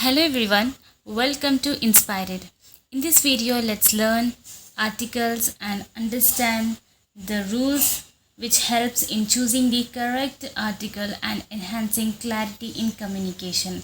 Hello everyone, welcome to Inspired. In this video, let's learn articles and understand the rules which helps in choosing the correct article and enhancing clarity in communication.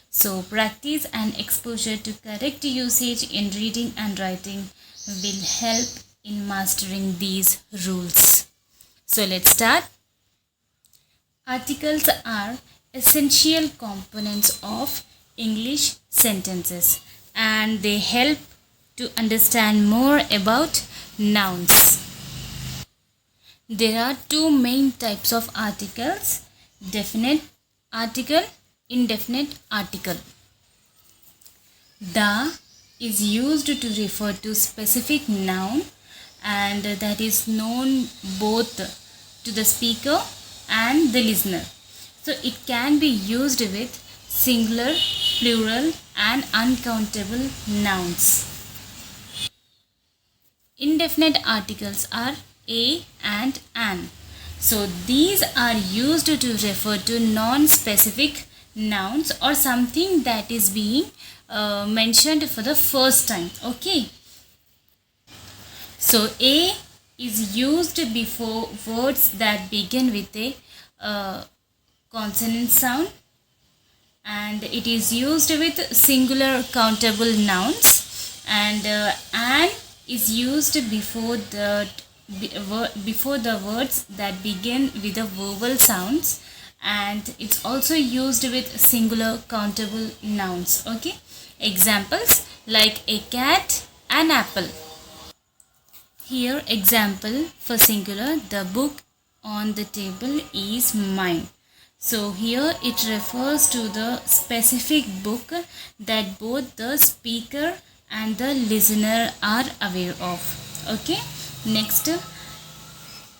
So practice and exposure to correct usage in reading and writing will help in mastering these rules. So let's start. Articles are essential components of English sentences and they help to understand more about nouns. There are two main types of articles: definite article, indefinite article. The is used to refer to specific noun and that is known both to the speaker and the listener. So it can be used with singular, plural and uncountable nouns. Indefinite articles are a and an. So these are used to refer to non-specific nouns or something that is being mentioned for the first time. Okay. So a is used before words that begin with a consonant sound, and it is used with singular countable nouns, and an is used before the words that begin with the vowel sounds, and it's also used with singular countable nouns. Okay, examples like a cat, an apple. Here example for singular, the book on the table is mine. So here it refers to the specific book that both the speaker and the listener are aware of. Okay, next,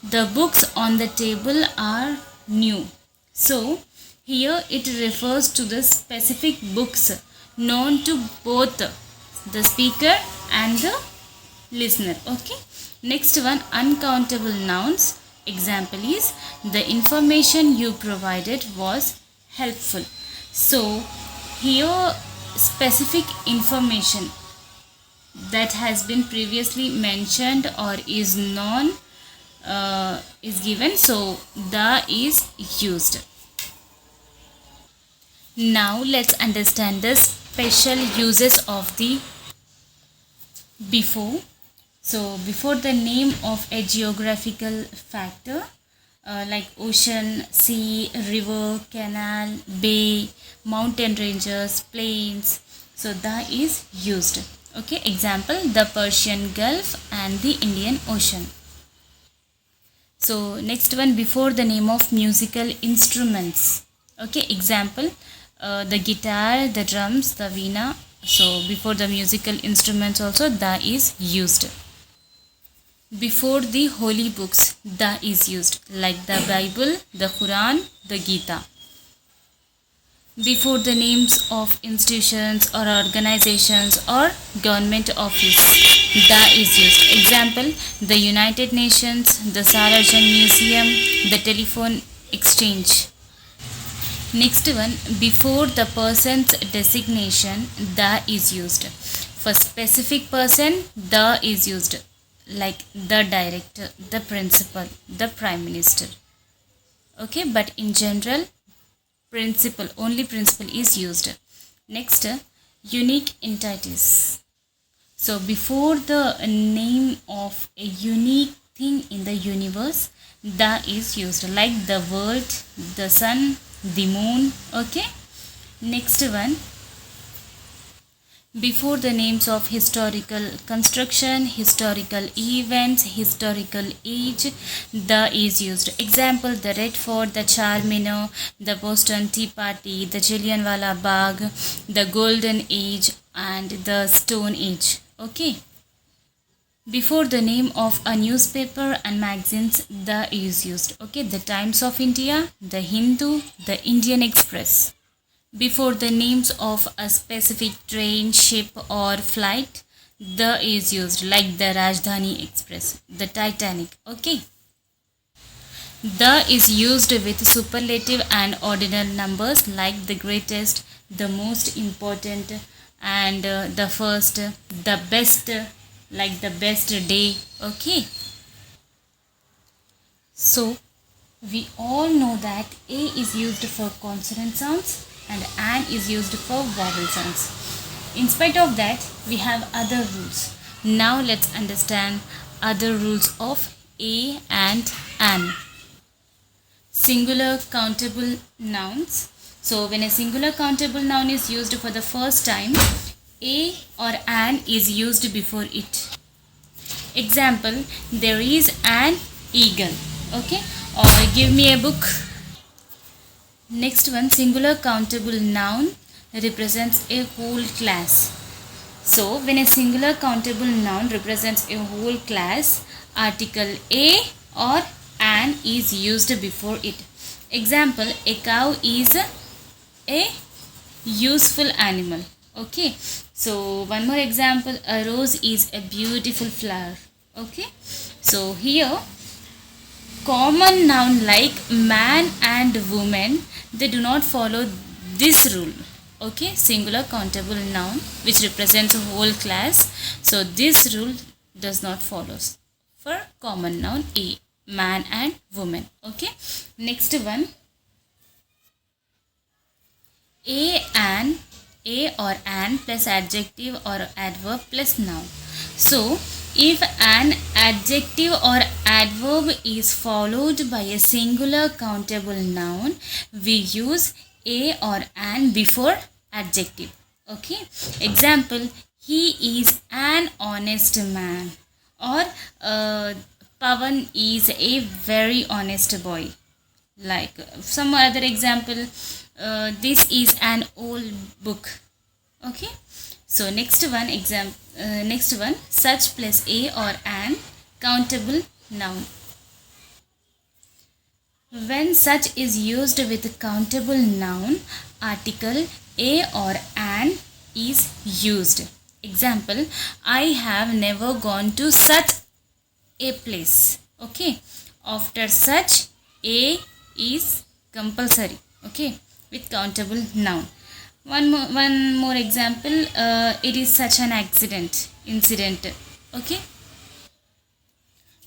the books on the table are new. So here it refers to the specific books known to both the speaker and the listener. Okay, next one, uncountable nouns. Example is, the information you provided was helpful. So here specific information that has been previously mentioned or is known is given, so the is used. Now let's understand the special uses of the before. So before the name of a geographical factor like ocean, sea, river, canal, bay, mountain ranges, plains, so the is used. Okay, example, the Persian Gulf and the Indian Ocean. So next one, before the name of musical instruments. Okay, example, the guitar, the drums, the veena. So before the musical instruments also the is used. Before the holy books, the is used, like the Bible, the Quran, the Gita. Before the names of institutions or organizations or government office, the is used. Example, the United Nations, the Sarajang Museum, the telephone exchange. Next one, before the person's designation, the is used. For specific person, the is used, like the director, the principal, the prime minister. Okay, but in general, principal, only principal is used. Next, unique entities. So before the name of a unique thing in the universe, the is used, like the world, the sun, the moon. Okay, next one, before the names of historical construction, historical events, historical age, the is used. Example, the Red Fort, the Charminar, the Boston Tea Party, the Jallianwala Bagh, the Golden Age and the Stone Age. Okay. Before the name of a newspaper and magazines, the is used. Okay, the Times of India, the Hindu, the Indian Express. Before the names of a specific train, ship or flight, the is used, like the Rajdhani Express, the Titanic. Okay. The is used with superlative and ordinal numbers like the greatest, the most important, and the first, the best, like the best day. Okay, so we all know that A is used for consonant sounds and an is used for vowel sounds. In spite of that, we have other rules. Now let's understand other rules of A and an. Singular countable nouns. So when a singular countable noun is used for the first time, A or an is used before it. Example, there is an eagle. Okay, or give me a book. Next one, singular countable noun represents a whole class. So when a singular countable noun represents a whole class, article A or an is used before it. Example, a cow is a useful animal. Okay, so one more example, a rose is a beautiful flower. Okay, so here common noun like man and woman, they do not follow this rule. Okay, singular countable noun which represents a whole class, so this rule does not follow for common noun A, man and woman. Okay, next one, a or an plus adjective or adverb plus noun. So if an adjective or adverb is followed by a singular countable noun, we use a or an before adjective. Okay, example, he is an honest man, or Pavan is a very honest boy. Like some other example, this is an old book. Okay, so next one, such plus a or an countable noun. When such is used with a countable noun, article a or an is used. Example, I have never gone to such a place. Okay, after such, a is compulsory. Okay, with countable noun. One more example, it is such an incident. Okay,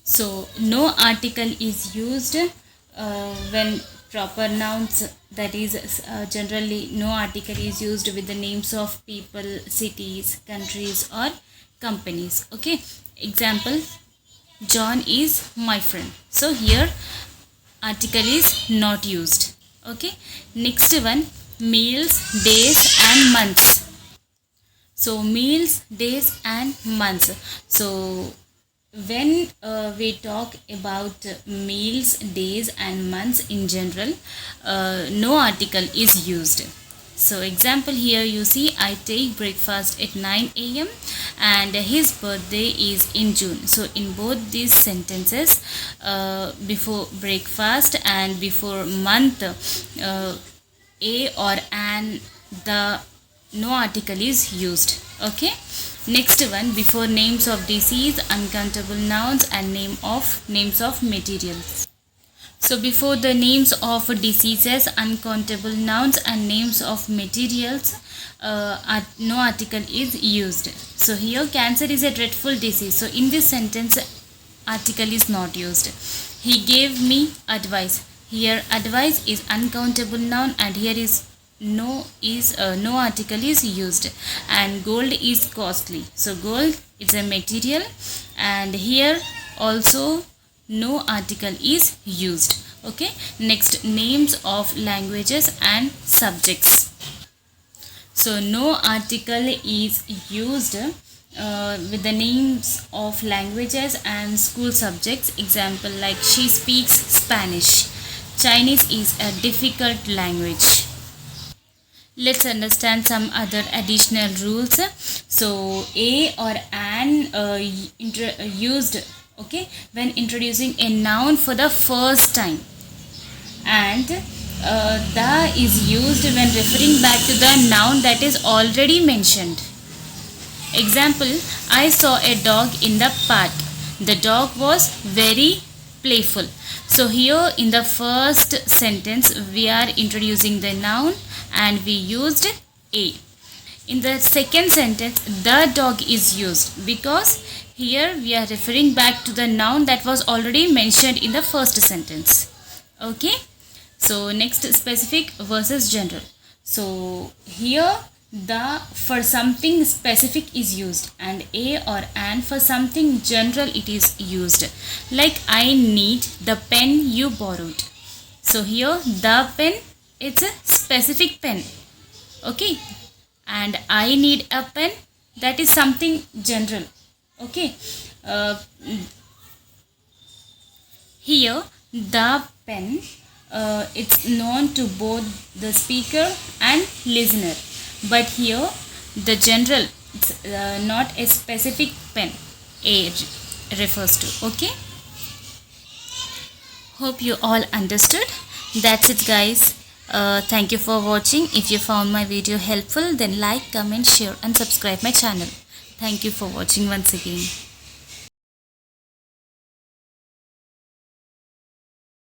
so no article is used when proper nouns, that is generally no article is used with the names of people, cities, countries or companies. Okay, example, John is my friend. So here article is not used. Okay, next one, meals, days and months. So meals, days and months. So when we talk about meals, days and months in general, no article is used. So example, here you see, I take breakfast at 9 a.m. and his birthday is in June. So in both these sentences, before breakfast and before month, a or an, the no article is used. Okay, next one, before names of disease, uncountable nouns and names of materials. So before the names of diseases, uncountable nouns and names of materials, no article is used. So here cancer is a dreadful disease. So in this sentence, article is not used. He gave me advice. Here advice is uncountable noun and here is no article is used. And gold is costly. So gold is a material and here also no article is used. Okay, next, names of languages and subjects. So no article is used with the names of languages and school subjects. Example, like she speaks Spanish. Chinese is a difficult language. Let's understand some other additional rules. So a or an used, okay, when introducing a noun for the first time, and the is used when referring back to the noun that is already mentioned. Example, I saw a dog in the park. The dog was very playful. So here in the first sentence we are introducing the noun and we used A. In the second sentence, the dog is used because here we are referring back to the noun that was already mentioned in the first sentence. Okay. So next, specific versus general. So here the for something specific is used and a or an for something general it is used. Like I need the pen you borrowed. So here the pen, it's a specific pen. Okay. And I need a pen, that is something general. Okay. Here the pen, it's known to both the speaker and listener, but here the general, it's not a specific pen a refers to. Okay, hope you all understood. That's it guys. Thank you for watching. If you found my video helpful, then like, comment, share and subscribe my channel. Thank you for watching once again.